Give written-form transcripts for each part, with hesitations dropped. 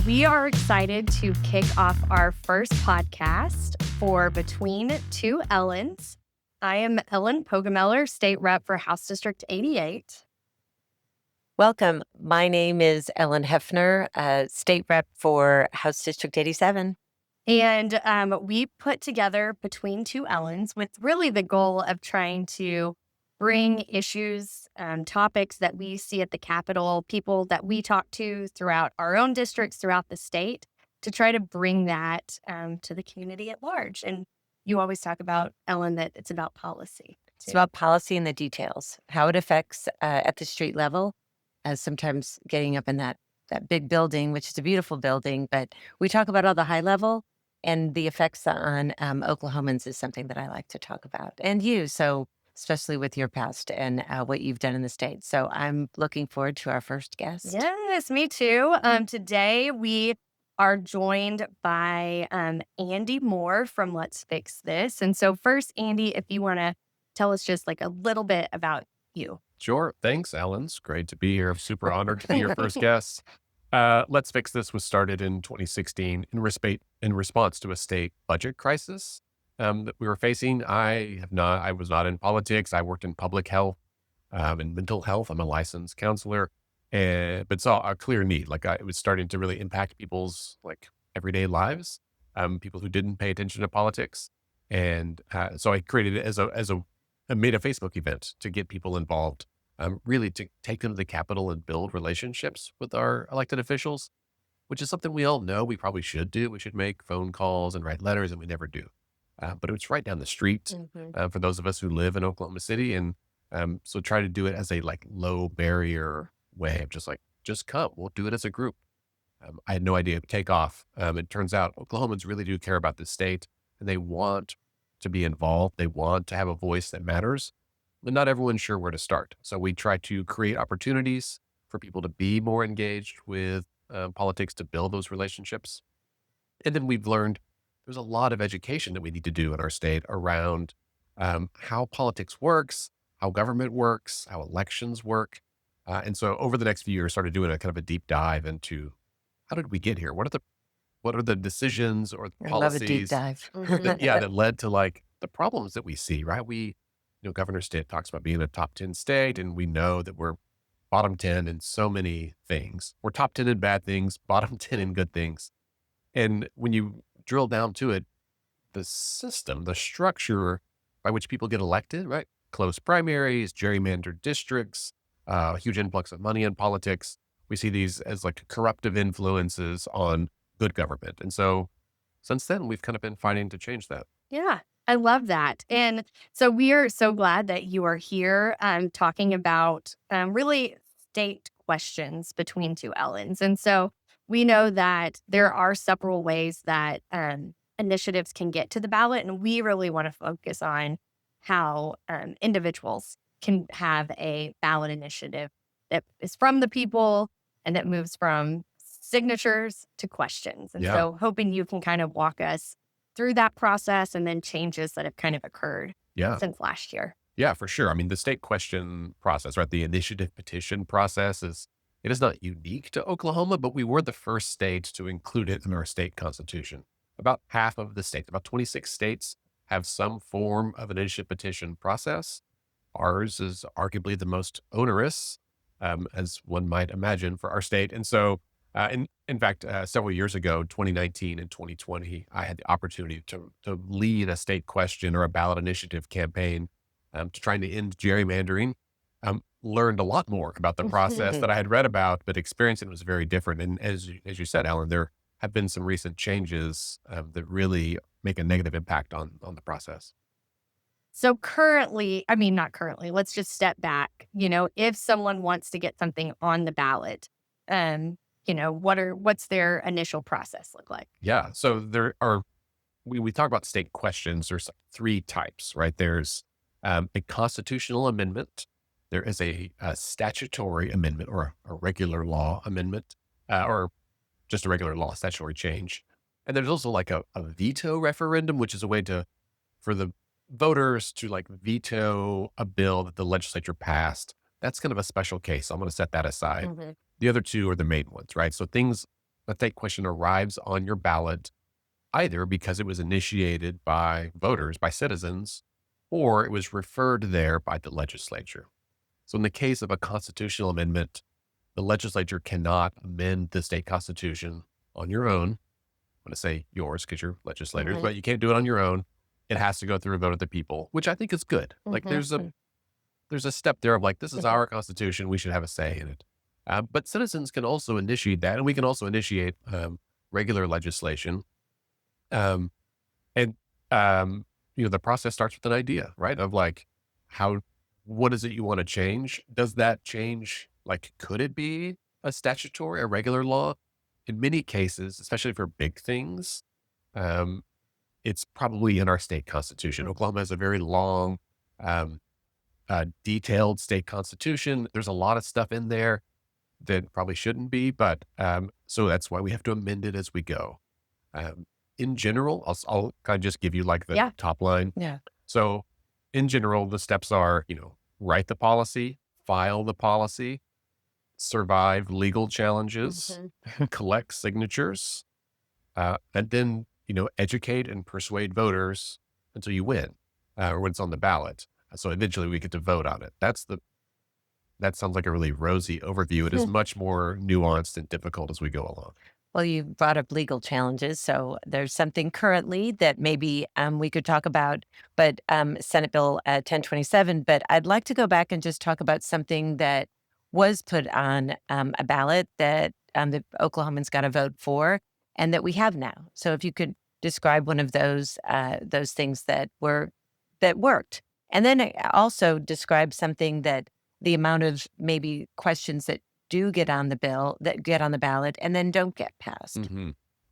We are excited to kick off our first podcast for Between Two Ellens. I am Ellyn Pogemiller, State Rep for House District 88. Welcome. My name is Ellyn Hefner, State Rep for House District 87. And we put together Between Two Ellens with really the goal of trying to bring issues, topics that we see at the Capitol, people that we talk to throughout our own districts, throughout the state, to try to bring that to the community at large. And you always talk about, Ellyn, that it's about policy. It's about policy and the details, how it affects at the street level, sometimes getting up in that big building, which is a beautiful building, but we talk about all the high level, and the effects on Oklahomans is something that I like to talk about. And you, so especially with your past and what you've done in the state. So I'm looking forward to our first guest. Yes, me too. Today we are joined by Andy Moore from Let's Fix This. And so first, Andy, if you want to tell us just like a little bit about you. Sure. Thanks, Ellyn. It's great to be here. I'm super honored to be your first guest. Let's Fix This was started in 2016 in response to a state budget crisis that we were facing. I was not in politics. I worked in public health and mental health. I'm a licensed counselor, but saw a clear need. It was starting to really impact people's everyday lives. People who didn't pay attention to politics, and so I created it I made a Facebook event to get people involved. Really to take them to the Capitol and build relationships with our elected officials, which is something we all know we probably should do. We should make phone calls and write letters, and we never do. But it's right down the street for those of us who live in Oklahoma City. And so try to do it as a low barrier way of just come. We'll do it as a group. I had no idea it would take off. It turns out Oklahomans really do care about this state, and they want to be involved. They want to have a voice that matters. But not everyone's sure where to start. So we try to create opportunities for people to be more engaged with politics, to build those relationships. And then we've learned there's a lot of education that we need to do in our state around how politics works, how government works, how elections work. And so over the next few years, started doing a kind of a deep dive into how did we get here? What are the decisions or the policies? I love a deep dive. that led to the problems that we see, right? Governor Stitt talks about being a top 10 state, and we know that we're bottom 10 in so many things. We're top 10 in bad things, bottom 10 in good things. And when you drill down to it, the system, the structure by which people get elected, right? Close primaries, gerrymandered districts, huge influx of money in politics. We see these as corruptive influences on good government. And so since then, we've kind of been fighting to change that. Yeah, I love that. And so we are so glad that you are here talking about really state questions between two Ellens. And so we know that there are several ways that initiatives can get to the ballot. And we really want to focus on how individuals can have a ballot initiative that is from the people and that moves from signatures to questions. And so hoping you can kind of walk us through that process and then changes that have kind of occurred since last year. Yeah, for sure. I mean, the state question process, right? The initiative petition process is not unique to Oklahoma, but we were the first state to include it in our state constitution. About half of the states, about 26 states, have some form of an initiative petition process. Ours is arguably the most onerous, as one might imagine, for our state. And so in fact, several years ago, 2019 and 2020, I had the opportunity to lead a state question or a ballot initiative campaign to trying to end gerrymandering. Learned a lot more about the process that I had read about, but experiencing it was very different. And as you said, Ellyn, there have been some recent changes that really make a negative impact on the process. So not currently, let's just step back. If someone wants to get something on the ballot, what's their initial process look like? Yeah. So we talk about state questions. There's three types, right? There's a constitutional amendment. There is a statutory amendment or a regular law amendment, or just a regular law statutory change. And there's also a veto referendum, which is a way for the voters to veto a bill that the legislature passed. That's kind of a special case. I'm going to set that aside. The other two are the main ones, right? So things a state question arrives on your ballot either because it was initiated by voters, by citizens, or it was referred there by the legislature. So in the case of a constitutional amendment, the legislature cannot amend the state constitution on your own. I'm going to say yours because you're legislators, Mhm. but you can't do it on your own. It has to go through a vote of the people, which I think is good. Like Mhm. there's a step there of like, this is Mhm. our constitution. We should have a say in it. But citizens can also initiate that. And we can also initiate regular legislation. Um, and, um, the process starts with an idea, right? Of like, how, what is it you want to change? Does that change, like, could it be a statutory, a regular law? In many cases, especially for big things, um, it's probably in our state constitution. Oklahoma has a very long, um, detailed state constitution. There's a lot of stuff in there that probably shouldn't be, but so that's why we have to amend it as we go. Um, in general, I'll kind of just give you like the Yeah. top line. Yeah. So, in general, the steps are, write the policy, file the policy, survive legal challenges, Mhm. collect signatures, and then, educate and persuade voters until you win, or when it's on the ballot. So eventually we get to vote on it. That sounds like a really rosy overview. It is much more nuanced and difficult as we go along. Well, you brought up legal challenges, so there's something currently that maybe we could talk about, but Senate Bill 1027. But I'd like to go back and just talk about something that was put on a ballot that the Oklahomans got a vote for, and that we have now. So if you could describe one of those things that worked, and then also describe something that the amount of maybe questions that do get on the bill that get on the ballot and then don't get passed. hmm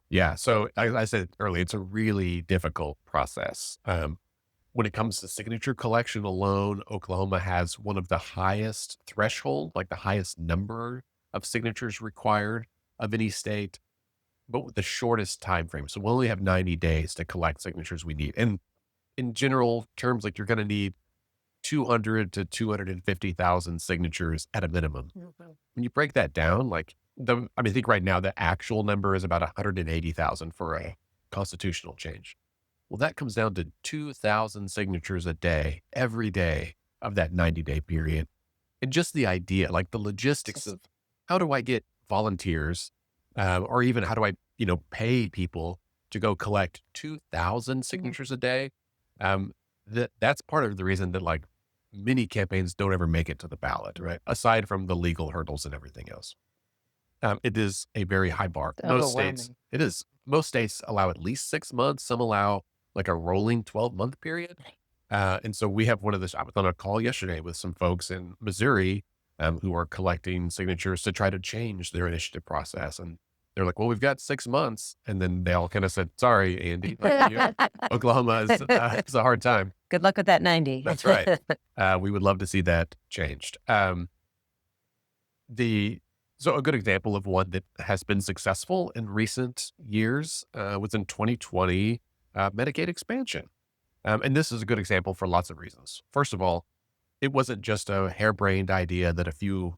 Yeah. So I said earlier, it's a really difficult process. When it comes to signature collection alone, Oklahoma has one of the highest threshold, like the highest number of signatures required of any state, but with the shortest time frame. So we'll only have 90 days to collect signatures we need. And in general terms, like you're going to need 200 to 250,000 signatures at a minimum. Mhm. When you break that down, I think right now the actual number is about 180,000 for a constitutional change. Well, that comes down to 2,000 signatures a day, every day of that 90-day period. And just the idea, like the logistics of how do I get volunteers, or even how do I, pay people to go collect 2,000 Mhm. signatures a day? That's part of the reason that like many campaigns don't ever make it to the ballot, right? Aside from the legal hurdles and everything else. It is a very high bar. It's overwhelming. It is. Most states allow at least 6 months. Some allow like a rolling 12-month period. And so we have one of this. I was on a call yesterday with some folks in Missouri who are collecting signatures to try to change their initiative process. And they're like, well, we've got 6 months. And then they all kind of said, sorry, Andy, Oklahoma is a hard time. Good luck with that 90. That's right. We would love to see that changed. The So a good example of one that has been successful in recent years was in 2020 Medicaid expansion. And this is a good example for lots of reasons. First of all, it wasn't just a harebrained idea that a few,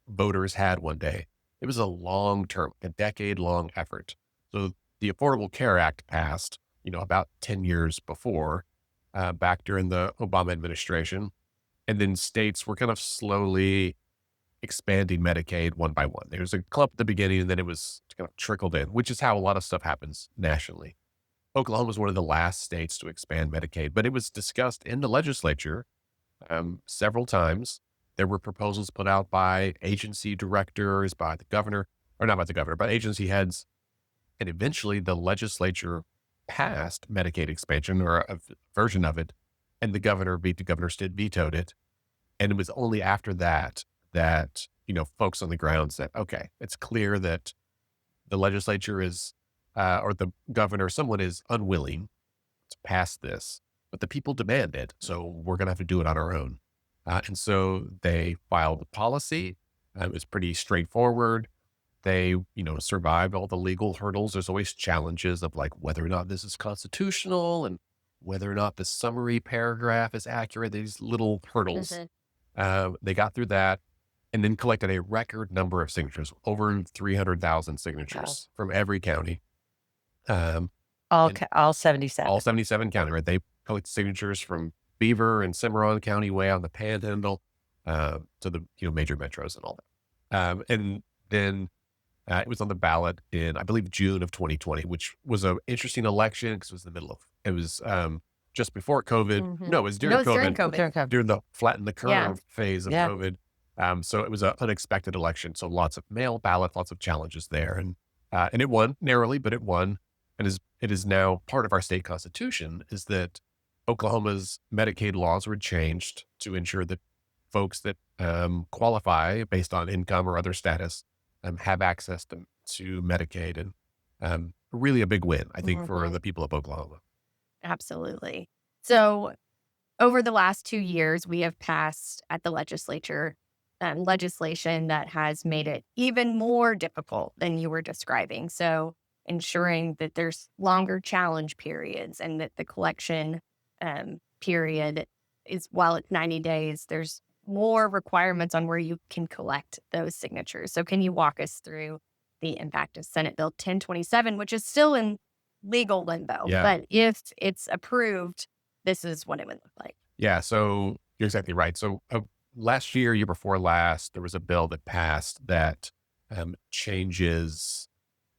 voters had one day. It was a long term, a decade long effort. So the Affordable Care Act passed, about 10 years before, back during the Obama administration. And then states were kind of slowly expanding Medicaid one by one. There was a clump at the beginning and then it was kind of trickled in, which is how a lot of stuff happens nationally. Oklahoma was one of the last states to expand Medicaid, but it was discussed in the legislature several times. There were proposals put out by agency directors, by the governor, or not by the governor, but agency heads. And eventually the legislature passed Medicaid expansion or a version of it. And the governor still vetoed it. And it was only after that that, folks on the ground said, okay, it's clear that the legislature is, or the governor, someone is unwilling to pass this, but the people demand it. So we're going to have to do it on our own. And so they filed the policy. It was pretty straightforward. They, survived all the legal hurdles. There's always challenges of like whether or not this is constitutional and whether or not the summary paragraph is accurate. These little hurdles. Mhm. They got through that. and then collected a record number of signatures, over 300,000 signatures from every county. Um, and All 77. all 77 county, right? They collected signatures from Beaver and Cimarron County, way out in the Panhandle, to the major metros and all that. And then it was on the ballot in, I believe, June of 2020, which was an interesting election because it was just before COVID. No, it was during No, it's during COVID, COVID. during the flatten the curve Yeah. phase of Yeah. COVID. So it was an unexpected election. So lots of mail ballots, lots of challenges there. And it won narrowly, but it won. And it is now part of our state constitution is that Oklahoma's Medicaid laws were changed to ensure that folks that qualify based on income or other status have access to Medicaid. And really a big win, I think, for the people of Oklahoma. Absolutely. So over the last 2 years, we have passed at the legislature legislation that has made it even more difficult than you were describing. So ensuring that there's longer challenge periods and that the collection period is, while it's 90 days, there's more requirements on where you can collect those signatures. So can you walk us through the impact of Senate Bill 1027, which is still in legal limbo, Yeah. but if it's approved, this is what it would look like. Yeah, so you're exactly right. So last year before last, there was a bill that passed that changes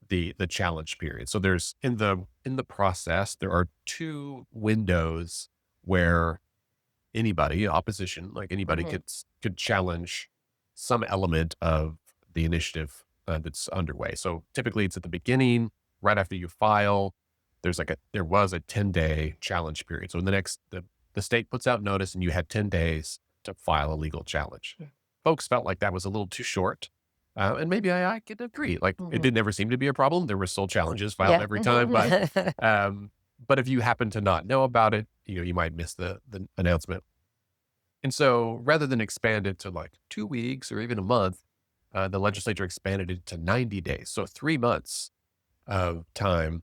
the challenge period. So there's in the process, there are 2 windows where anybody, opposition, like anybody could challenge some element of the initiative that's underway. So typically it's at the beginning, right after you file. There was a 10-day challenge period. So the state puts out notice and you had 10 days to file a legal challenge. Folks felt like that was a little too short. And maybe I could agree. Like it did never seem to be a problem. There were still challenges filed every time. But if you happen to not know about it, you might miss the announcement. And so rather than expand it to like 2 weeks or even a month, the legislature expanded it to 90 days. So 3 months of time,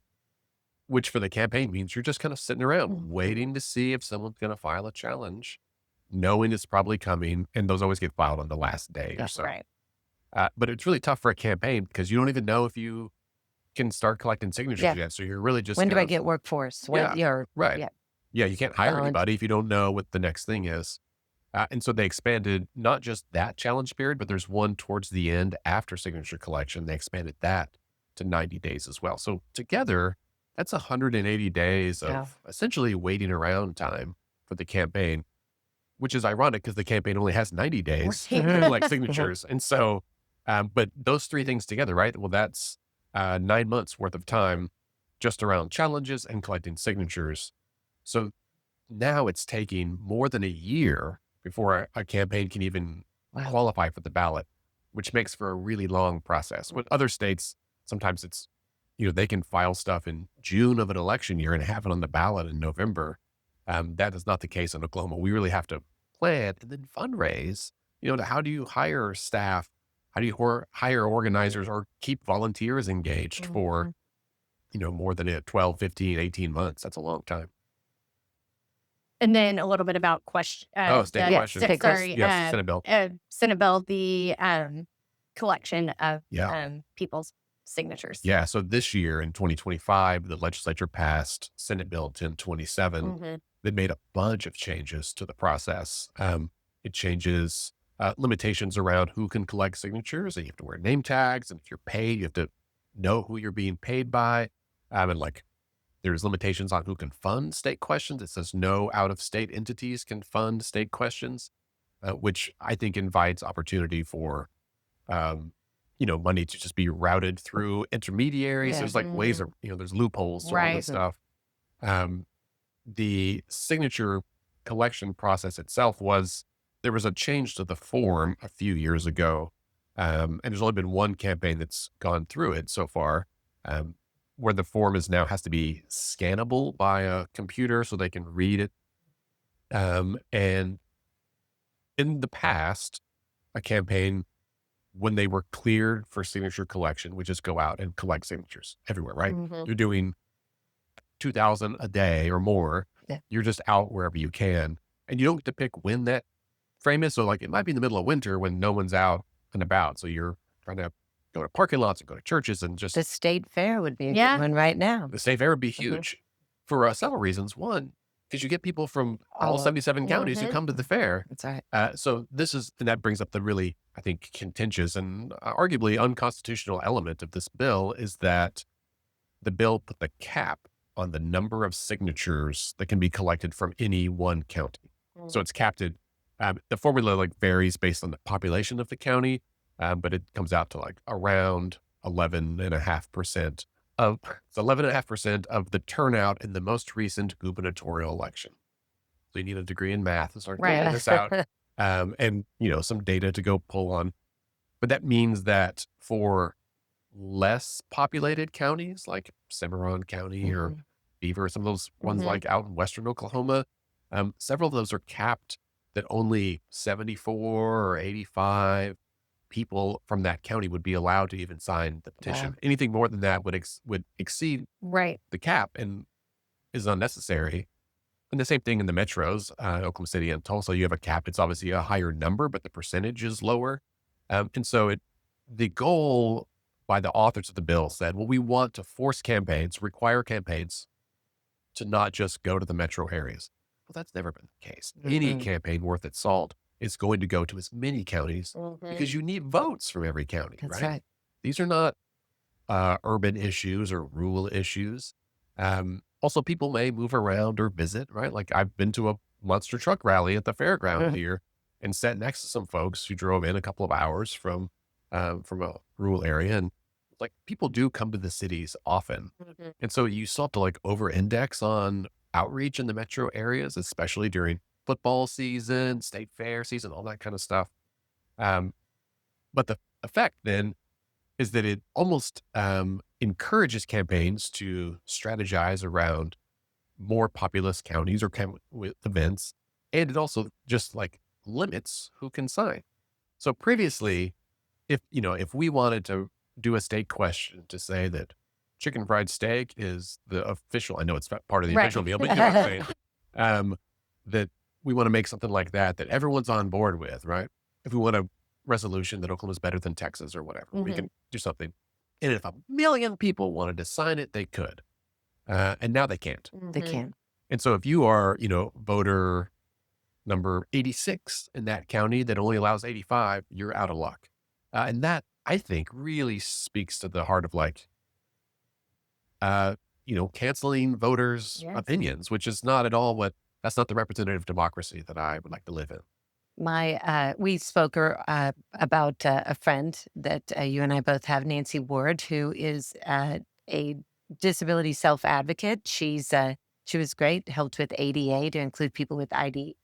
which for the campaign means you're just kind of sitting around waiting to see if someone's going to file a challenge, knowing it's probably coming. And those always get filed on the last day or so. Right. But it's really tough for a campaign because you don't even know if you can start collecting signatures yet. So you're really just when do I get workforce? When right. Yeah. Yeah, you can't hire Challenge. anybody if you don't know what the next thing is. And so they expanded not just that challenge period, but there's one towards the end after signature collection. They expanded that to 90 days as well. So together, that's 180 days of essentially waiting around time for the campaign, which is ironic because the campaign only has 90 days to collect signatures. And so, but those 3 things together, right? Well, that's 9 months worth of time just around challenges and collecting signatures. So now it's taking more than a year before a campaign can even qualify for the ballot, which makes for a really long process. With other states, sometimes it's, they can file stuff in June of an election year and have it on the ballot in November. That is not the case in Oklahoma. We really have to plan and then fundraise. How do you hire staff? How do you hire organizers or keep volunteers engaged for, more than 12, 15, 18 months? That's a long time. And then a little bit about state question. Yes, Senate Bill. Senate Bill, the collection of people's signatures. Yeah. So this year in 2025, the legislature passed Senate Bill 1027 that made a bunch of changes to the process. It changes limitations around who can collect signatures, and you have to wear name tags. And if you're paid, you have to know who you're being paid by. And there's limitations on who can fund state questions. It says no out-of-state entities can fund state questions, which I think invites opportunity for, money to just be routed through intermediaries. There's ways of, there's loopholes to all this stuff. The signature collection process itself there was a change to the form a few years ago. And there's only been one campaign that's gone through it so far. Where the form has to be scannable by a computer so they can read it. And in the past, a campaign, when they were cleared for signature collection, would just go out and collect signatures everywhere, right? You're doing 2,000 a day or more. You're just out wherever you can. And you don't get to pick when that frame it so like it might be in the middle of winter when no one's out and about. So you're trying to go to parking lots and go to churches and just The state fair would be a Yeah. good one right now. the state fair would be huge for several reasons. One, because you get people from all All of- 77 counties who Mhm. come to the fair. That's right. So and that brings up the really, I think, contentious and arguably unconstitutional element of this bill is that the bill put the cap on the number of signatures that can be collected from any one county. So it's capped at, the formula like varies based on the population of the county, but it comes out to like around 11.5% it's 11.5% of the turnout in the most recent gubernatorial election. So you need a degree in math to start figuring Right. this out. And, some data to go pull on. But that means that for less populated counties like Cimarron County or Beaver, some of those ones Mhm. like out in Western Oklahoma, several of those are capped that only 74 or 85 people from that county would be allowed to even sign the petition. Wow. Anything more than that would exceed Right. the cap and is unnecessary. And the same thing in the metros, Oklahoma City and Tulsa, you have a cap. It's obviously a higher number, but the percentage is lower. And so the goal by the authors of the bill said, well, we want to require campaigns to not just go to the metro areas. Well, that's never been the case. Any campaign worth its salt is going to go to as many counties because you need votes from every county, That's right? right. These are not urban issues or rural issues. Also, people may move around or visit, right? Like I've been to a monster truck rally at the fairground here and sat next to some folks who drove in a couple of hours from a rural area. And like people do come to the cities often. And so you still have to like over index on outreach in the metro areas, especially during football season, state fair season, all that kind of stuff. But the effect then is that it almost encourages campaigns to strategize around more populous counties or with events. And it also just like limits who can sign. So previously, if we wanted to do a state question to say that chicken fried steak is the official, I know it's not part of the Right. official meal, but you know what I'm saying, that we want to make something like that everyone's on board with, right? If we want a resolution that Oklahoma's better than Texas or whatever, we can do something. And if 1 million people wanted to sign it, they could. And now they can't. They can. And so if you are, voter number 86 in that county that only allows 85, you're out of luck. And that, I think, really speaks to the heart of like, canceling voters' Yes. opinions, which is not at all that's not the representative democracy that I would like to live in. We spoke about a friend that you and I both have, Nancy Ward, who is a disability self-advocate. She was great, helped with ADA to include people with IDD.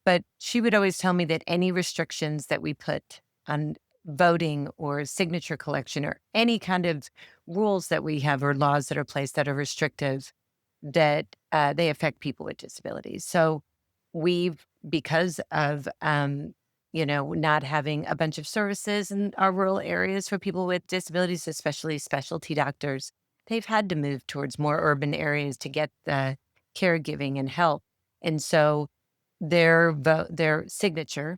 But she would always tell me that any restrictions that we put on voting or signature collection or any kind of rules that we have or laws that are placed that are restrictive, that they affect people with disabilities. So because of, not having a bunch of services in our rural areas for people with disabilities, especially specialty doctors, they've had to move towards more urban areas to get the caregiving and help. And so their signature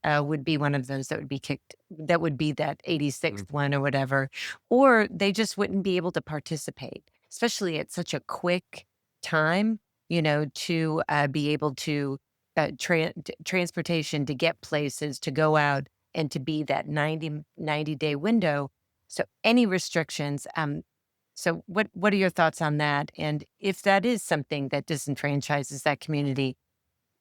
would be one of those that would be kicked. That would be that 86th one or whatever, or they just wouldn't be able to participate, especially at such a quick time, to be able to transportation to get places, to go out and to be that 90-day window. So any restrictions, so what are your thoughts on that? And if that is something that disenfranchises that community,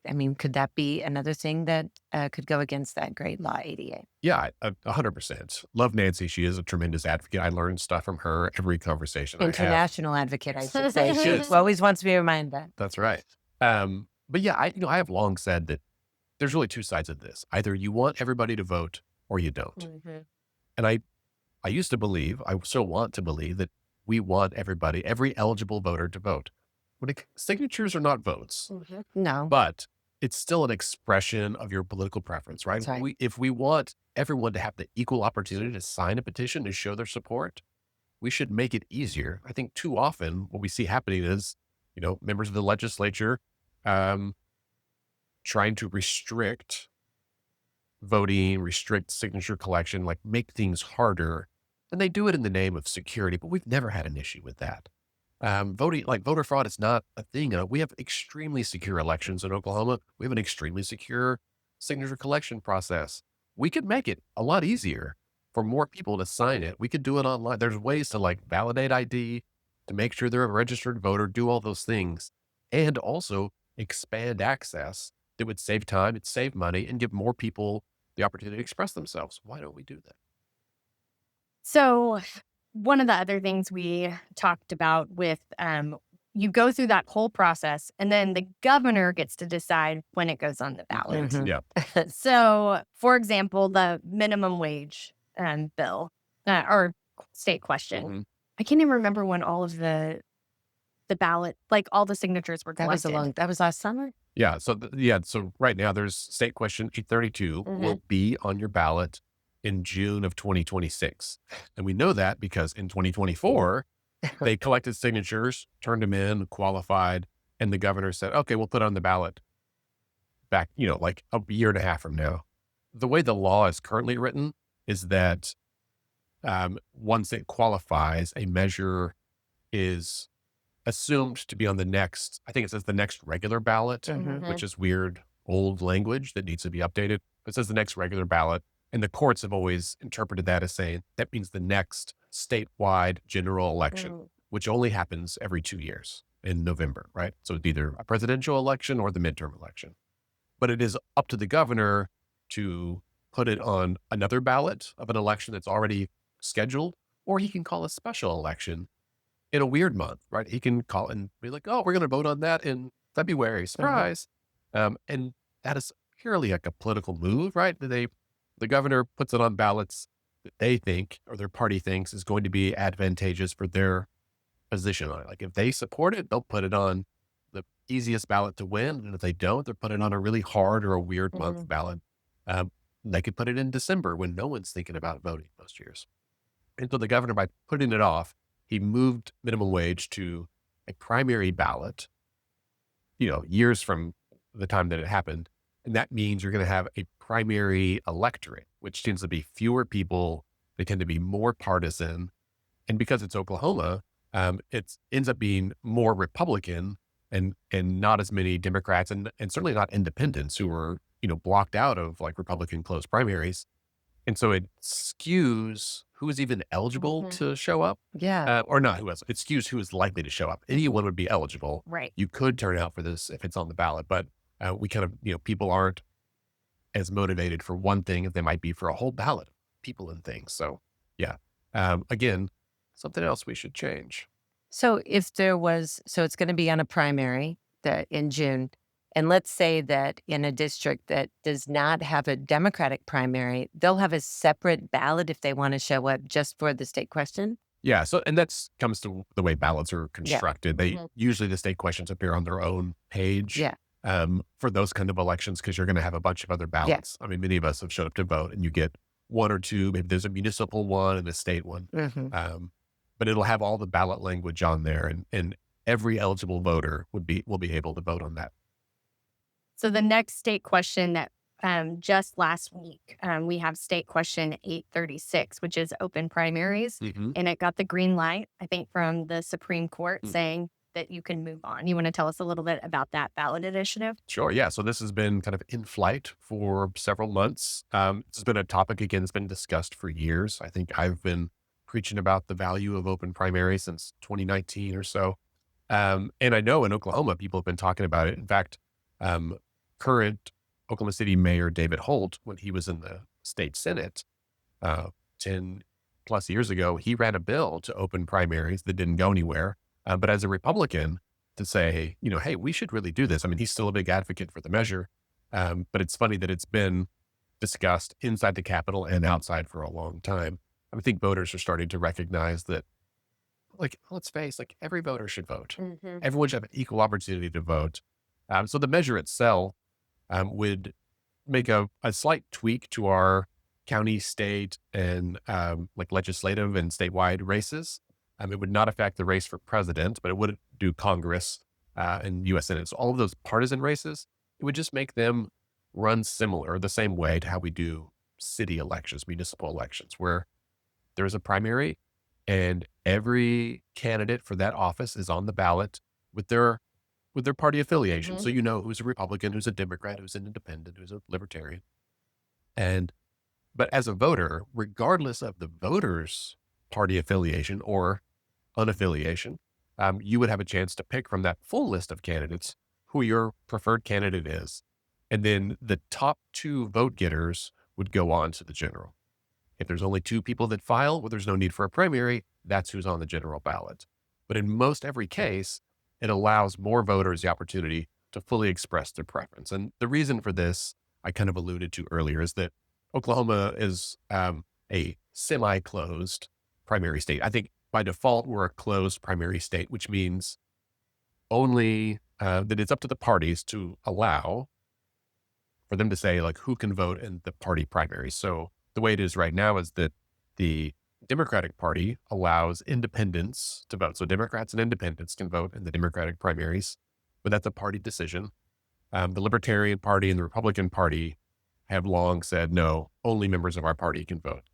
I mean, could that be another thing that could go against that great law, ADA? Yeah, 100%. Love Nancy. She is a tremendous advocate. I learn stuff from her every conversation I have. International advocate, I should say. She She is. always wants to be reminded that. That's right. But yeah, I have long said that there's really two sides of this. Either you want everybody to vote or you don't. And I used to believe, I still want to believe that we want every eligible voter to vote. Signatures are not votes, No. but it's still an expression of your political preference, right? That's right. If we want everyone to have the equal opportunity to sign a petition to show their support, we should make it easier. I think too often what we see happening is, members of the legislature trying to restrict voting, restrict signature collection, like make things harder. And they do it in the name of security, but we've never had an issue with that. Voting, like voter fraud is not a thing. We have extremely secure elections in Oklahoma. We have an extremely secure signature collection process. We could make it a lot easier for more people to sign it. We could do it online. There's ways to like validate ID, to make sure they're a registered voter, do all those things, and also expand access. It would save time, it'd save money, and give more people the opportunity to express themselves. Why don't we do that? So, one of the other things we talked about with you go through that whole process, and then the governor gets to decide when it goes on the ballot. Mhm. Yeah. So, for example, the minimum wage bill or state question. Mhm. I can't even remember when all of the ballot, like all the signatures were That was collected. that was last summer? Yeah. So, so right now there's state question 832 will be on your ballot in June of 2026. And we know that because in 2024, they collected signatures, turned them in, qualified, and the governor said, okay, we'll put it on the ballot back, like a year and a half from now. The way the law is currently written is that once it qualifies, a measure is assumed to be on the next, I think it says the next regular ballot, Mhm. which is weird old language that needs to be updated. It says the next regular ballot. And the courts have always interpreted that as saying that means the next statewide general election, which only happens every 2 years in November, right? So it's either a presidential election or the midterm election. But it is up to the governor to put it on another ballot of an election that's already scheduled, or he can call a special election in a weird month, right? He can call and be like, oh, we're going to vote on that in February, surprise. And that is purely like a political move, right? The governor puts it on ballots that they think, or their party thinks is going to be advantageous for their position on it. Like if they support it, they'll put it on the easiest ballot to win. And if they don't, they'll put it on a really hard or a weird month ballot. They could put it in December when no one's thinking about voting most years. And so the governor, by putting it off, he moved minimum wage to a primary ballot, years from the time that it happened. And that means you're going to have a primary electorate, which tends to be fewer people. They tend to be more partisan. And because it's Oklahoma, it ends up being more Republican and not as many Democrats and certainly not independents who are, blocked out of like Republican closed primaries. And so it skews who is even eligible to show up. Yeah. Or not who else. It skews who is likely to show up. Anyone would be eligible. Right. You could turn out for this if it's on the ballot, but we kind of, people aren't as motivated for one thing as they might be for a whole ballot of people and things. So yeah, again, something else we should change. So if there was, so it's going to be on a primary in June. And let's say that in a district that does not have a Democratic primary, they'll have a separate ballot if they want to show up just for the state question. Yeah. So, and that's comes to the way ballots are constructed. They usually the state questions appear on their own page. Yeah. For those kind of elections, because you're going to have a bunch of other ballots. I mean, many of us have showed up to vote and you get one or two, maybe there's a municipal one and a state one. But it'll have all the ballot language on there and every eligible voter will be able to vote on that. So the next state question that just last week, we have state question 836, which is open primaries. And it got the green light, I think, from the Supreme Court saying that you can move on. You want to tell us a little bit about that ballot initiative? Sure. Yeah. So this has been kind of in flight for several months. This has been a topic, again, that's been discussed for years. I think I've been preaching about the value of open primaries since 2019 or so. And I know in Oklahoma, people have been talking about it. In fact, current Oklahoma City Mayor David Holt, when he was in the state Senate 10 plus years ago, he ran a bill to open primaries that didn't go anywhere. But as a Republican, to say, hey, we should really do this. I mean, he's still a big advocate for the measure. But it's funny that it's been discussed inside the Capitol and outside for a long time. I think voters are starting to recognize that, like, let's face, like every voter should vote. Everyone should have an equal opportunity to vote. So the measure itself would make a slight tweak to our county, state, and like legislative and statewide races. It would not affect the race for president, but it would do Congress and U.S. Senate. So all of those partisan races, it would just make them run similar, the same way to how we do city elections, municipal elections, where there's a primary and every candidate for that office is on the ballot with their party affiliation. So Mhm. you know who's a Republican, who's a Democrat, who's an independent, who's a libertarian. And but as a voter, regardless of the voter's party affiliation or unaffiliation, you would have a chance to pick from that full list of candidates who your preferred candidate is. And then the top two vote getters would go on to the general. If there's only two people that file, well, there's no need for a primary. That's who's on the general ballot. But in most every case, it allows more voters the opportunity to fully express their preference. And the reason for this, I kind of alluded to earlier, is that Oklahoma is a semi-closed primary state. I think by default, we're a closed primary state, which means only that it's up to the parties to allow for them to say like who can vote in the party primaries. So the way it is right now is that the Democratic Party allows independents to vote. So Democrats and independents can vote in the Democratic primaries, but that's a party decision. The Libertarian Party and the Republican Party have long said, no, only members of our party can vote.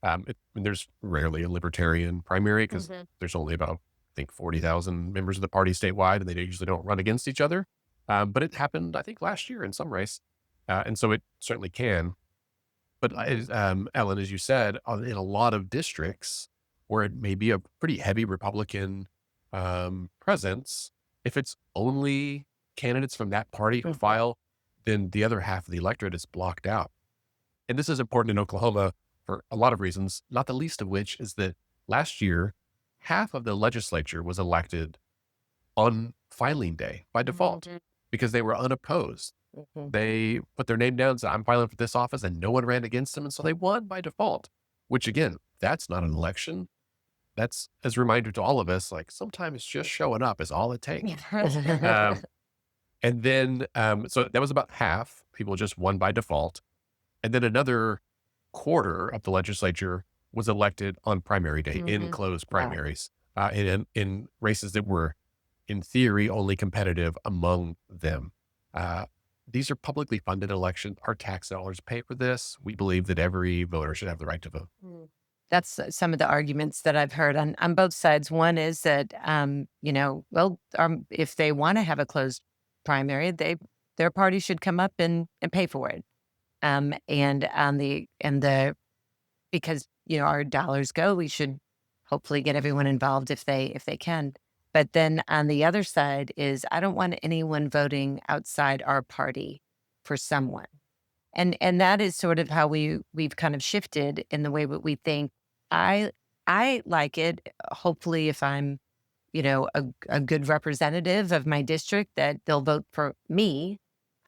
And there's rarely a Libertarian primary because Mhm. there's only about, I think, 40,000 members of the party statewide, and they usually don't run against each other. But it happened, I think, last year in some race. And so it certainly can. But Ellen, as you said, in a lot of districts where it may be a pretty heavy Republican presence, if it's only candidates from that party who Mhm. file, then the other half of the electorate is blocked out. And this is important in Oklahoma for a lot of reasons, not the least of which is that last year, half of the legislature was elected on filing day by default Mhm. because they were unopposed. Mhm. They put their name down and said, I'm filing for this office, and no one ran against them. And so they won by default, which again, that's not an election. That's as a reminder to all of us, like sometimes just showing up is all it takes. Um, and then, so that was about half people just won by default. And then another quarter of the legislature was elected on primary day in Mhm. closed Wow. primaries, in races that were in theory only competitive among them. Uh, these are publicly funded elections. Our tax dollars pay for this. We believe that every voter should have the right to vote. Mm. That's some of the arguments that I've heard on both sides. One is that, well, if they want to have a closed primary, their party should come up and pay for it. And on the because our dollars go, we should hopefully get everyone involved if they can. But then on the other side is I don't want anyone voting outside our party for someone. And that is sort of how we've kind of shifted in the way that we think. I I like it, hopefully, if I'm, a good representative of my district, that they'll vote for me,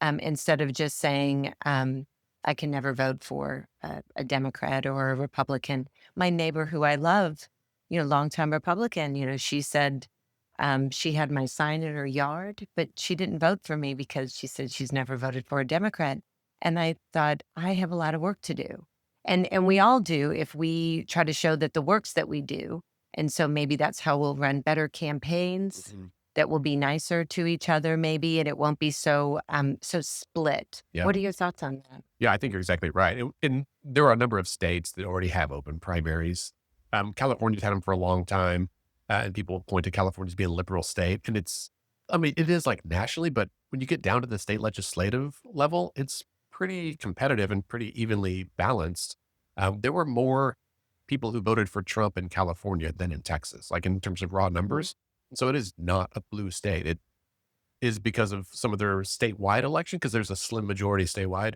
instead of just saying, I can never vote for a Democrat or a Republican. My neighbor who I love, longtime Republican, she said, she had my sign in her yard, but she didn't vote for me because she said she's never voted for a Democrat. And I thought, I have a lot of work to do. And we all do if we try to show that the works that we do. And so maybe that's how we'll run better campaigns Mhm. that will be nicer to each other, maybe, and it won't be so split. Yeah. What are your thoughts on that? Yeah, I think you're exactly right. And there are a number of states that already have open primaries. California's had them for a long time, and people point to California as being a liberal state. And I mean, it is like nationally, but when you get down to the state legislative level, it's pretty competitive and pretty evenly balanced. There were more people who voted for Trump in California than in Texas, like in terms of raw Mhm. numbers. So it is not a blue state. It is because of some of their statewide election, because there's a slim majority statewide.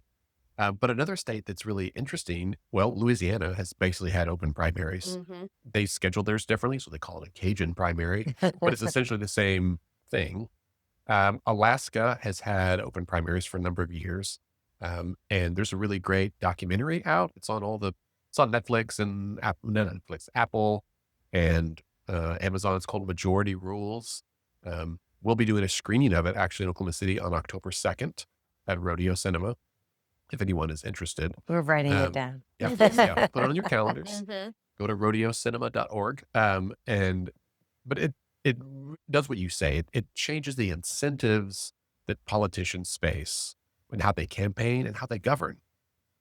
But another state that's really interesting, well, Louisiana has basically had open primaries. Mhm. They schedule theirs differently, so they call it a Cajun primary, but it's essentially the same thing. Alaska has had open primaries for a number of years, and there's a really great documentary out. It's on Netflix and not Netflix, Apple, and Amazon. It's called Majority Rules. We'll be doing a screening of it actually in Oklahoma City on October 2nd at Rodeo Cinema if anyone is interested. We're writing it Um, down. yeah, please, yeah, put it on your calendars. Mhm. Go to rodeocinema.org. But it does what you say. It changes the incentives that politicians face and how they campaign and how they govern.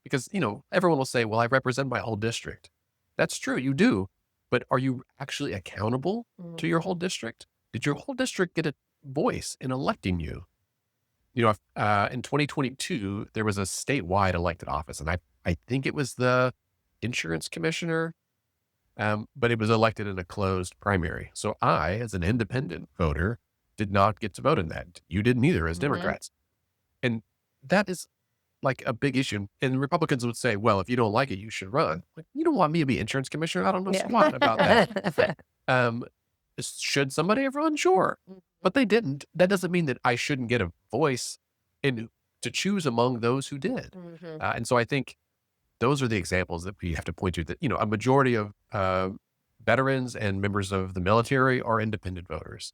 Because, everyone will say, well, I represent my whole district. That's true, you do. But are you actually accountable to your whole district? Did your whole district get a voice in electing you? In 2022, there was a statewide elected office, and I think it was the insurance commissioner, but it was elected in a closed primary. So I, as an independent voter, did not get to vote in that. You didn't either as Democrats. And that is like a big issue. And Republicans would say, well, if you don't like it, you should run. Like, you don't want me to be insurance commissioner? I don't know squat about that. Um, should somebody have run? Sure. But they didn't. That doesn't mean that I shouldn't get a voice in to choose among those who did. And so I think those are the examples that we have to point to, that, a majority of veterans and members of the military are independent voters.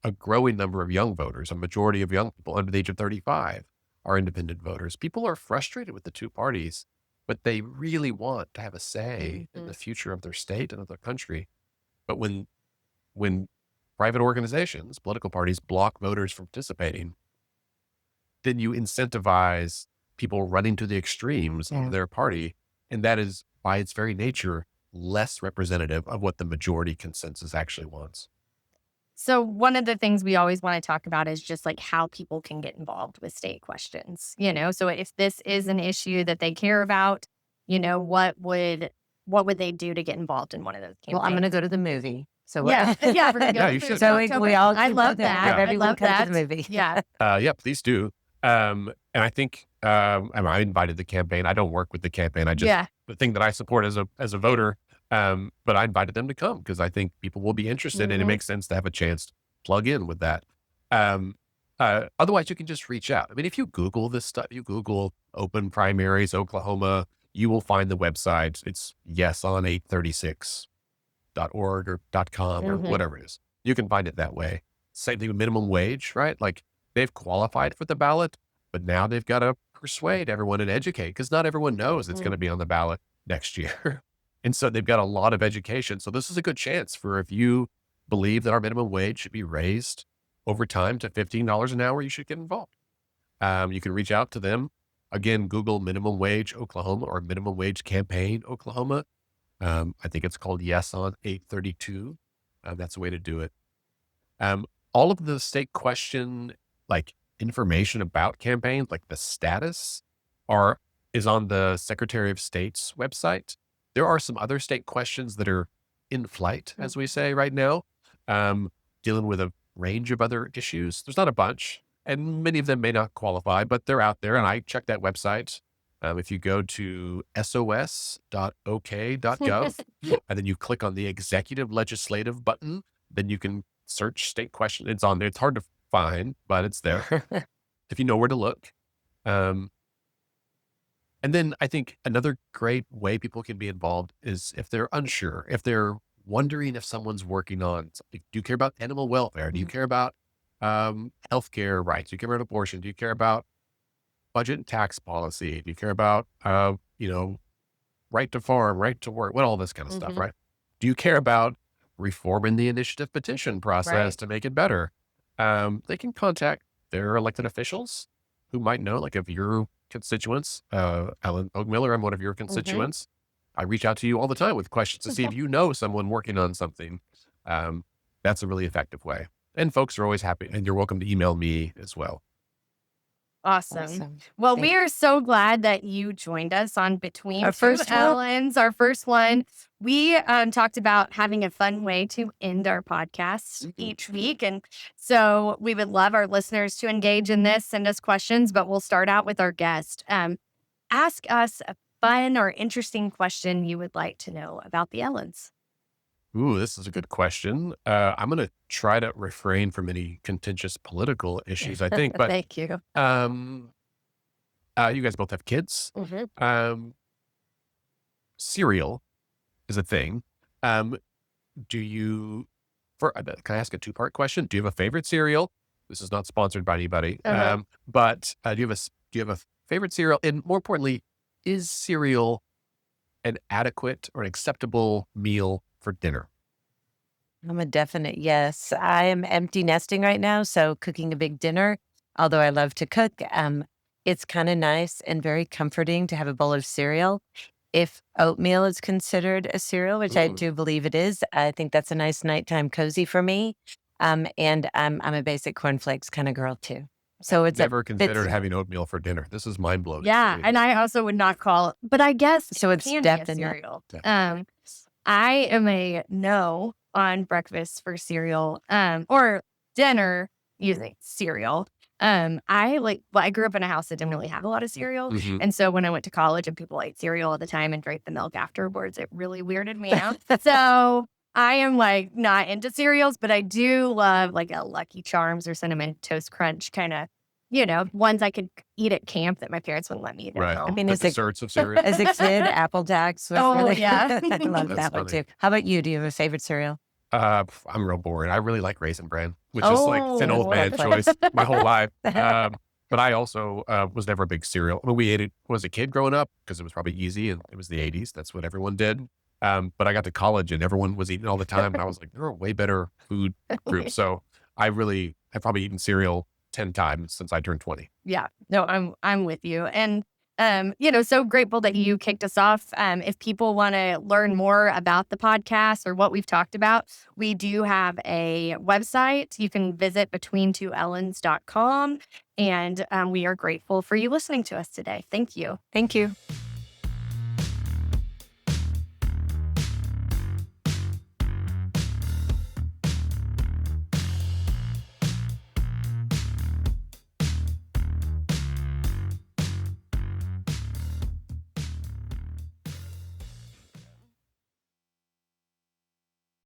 A growing number of young voters, a majority of young people under the age of 35 are independent voters. People are frustrated with the two parties, but they really want to have a say in the future of their state and of their country. But when private organizations, political parties, block voters from participating, then you incentivize people running to the extremes of their party. And that is, by its very nature, less representative of what the majority consensus actually wants. So one of the things we always want to talk about is just like how people can get involved with state questions, So if this is an issue that they care about, what would they do to get involved in one of those campaigns? Well, I'm going to go to the movie. So yeah, we're gonna go. Yeah, you should. So we all. I love that. Have I everyone love come that. to the movie. Yeah. Yeah, please do. And I think I invited the campaign. I don't work with the campaign. I just the thing that I support as a voter. But I invited them to come because I think people will be interested, and it makes sense to have a chance to plug in with that. Otherwise, you can just reach out. I mean, if you Google this stuff, you Google open primaries, Oklahoma, you will find the website. It's yeson836.org or .com or whatever it is. You can find it that way. Same thing with minimum wage, right? Like, they've qualified for the ballot, but now they've got to persuade everyone and educate, because not everyone knows it's going to be on the ballot next year. And so they've got a lot of education. So this is a good chance for, if you believe that our minimum wage should be raised over time to $15 an hour, you should get involved. You can reach out to them. Again, Google minimum wage Oklahoma or minimum wage campaign Oklahoma. I think it's called Yes on 832. That's a way to do it. All of the state question, like information about campaigns, like the status, is on the Secretary of State's website. There are some other state questions that are in flight, as we say right now, dealing with a range of other issues. There's not a bunch, and many of them may not qualify, but they're out there. And I check that website. If you go to sos.ok.gov and then you click on the executive legislative button, then you can search state question. It's on there. It's hard to find, but it's there if you know where to look. And then I think another great way people can be involved is if they're unsure, if they're wondering if someone's working on something. Do you care about animal welfare? Do you care about healthcare rights? Do you care about abortion? Do you care about budget and tax policy? Do you care about, right to farm, right to work, all this kind of stuff, right? Do you care about reforming the initiative petition process to make it better? They can contact their elected officials who might know, like if your constituents, Ellyn Pogemiller, I'm one of your constituents. I reach out to you all the time with questions to see if you know someone working on something. That's a really effective way. And folks are always happy, and you're welcome to email me as well. Awesome. Well, we are so glad that you joined us on Between Our Two first one. Ellens, our first one. We talked about having a fun way to end our podcast each week. And so we would love our listeners to engage in this, send us questions, but we'll start out with our guest. Ask us a fun or interesting question you would like to know about the Ellens. Ooh, this is a good question. I'm going to try to refrain from any contentious political issues, I think. But Thank you. you guys both have kids. Cereal is a thing. Can I ask a two-part question? Do you have a favorite cereal? This is not sponsored by anybody. But do you have a favorite cereal? And more importantly, is cereal an adequate or an acceptable meal for dinner? I'm a definite yes. I am empty nesting right now, so cooking a big dinner although I love to cook, it's kind of nice and very comforting to have a bowl of cereal. If oatmeal is considered a cereal, which I Ooh, do believe it is, I think that's a nice nighttime cozy for me. And I'm a basic cornflakes kind of girl too. So it's a never it's considered having oatmeal for dinner. This is mind blowing for Yeah, me. and I also would not call but I guess so it it's can be a depth in that. cereal. Definitely. I am a no on breakfast for cereal, or dinner using cereal. I grew up in a house that didn't really have a lot of cereal. Mhm. And so when I went to college and people ate cereal all the time and drank the milk afterwards, it really weirded me out. So I am like not into cereals, but I do love like a Lucky Charms or Cinnamon Toast Crunch kind of, ones I could eat at camp that my parents wouldn't let me eat at Right. I home. mean, The desserts of cereal. as a kid, Apple Jacks was Oh, really yeah. I love That's that one funny. too. How about you? Do you have a favorite cereal? I'm real boring. I really like Raisin Bran, which is like an Oh, old man cornflakes. choice my whole life. But I also was never a big cereal. I mean, we ate it was a kid growing up because it was probably easy and it was the 80s. That's what everyone did. But I got to college and everyone was eating all the time. And I was like, there are way better food groups. So I've probably eaten cereal 10 times since I turned 20. Yeah, no, I'm with you. And so grateful that you kicked us off. If people want to learn more about the podcast or what we've talked about, we do have a website. You can visit betweentwoellens.com. And we are grateful for you listening to us today. Thank you. Thank you.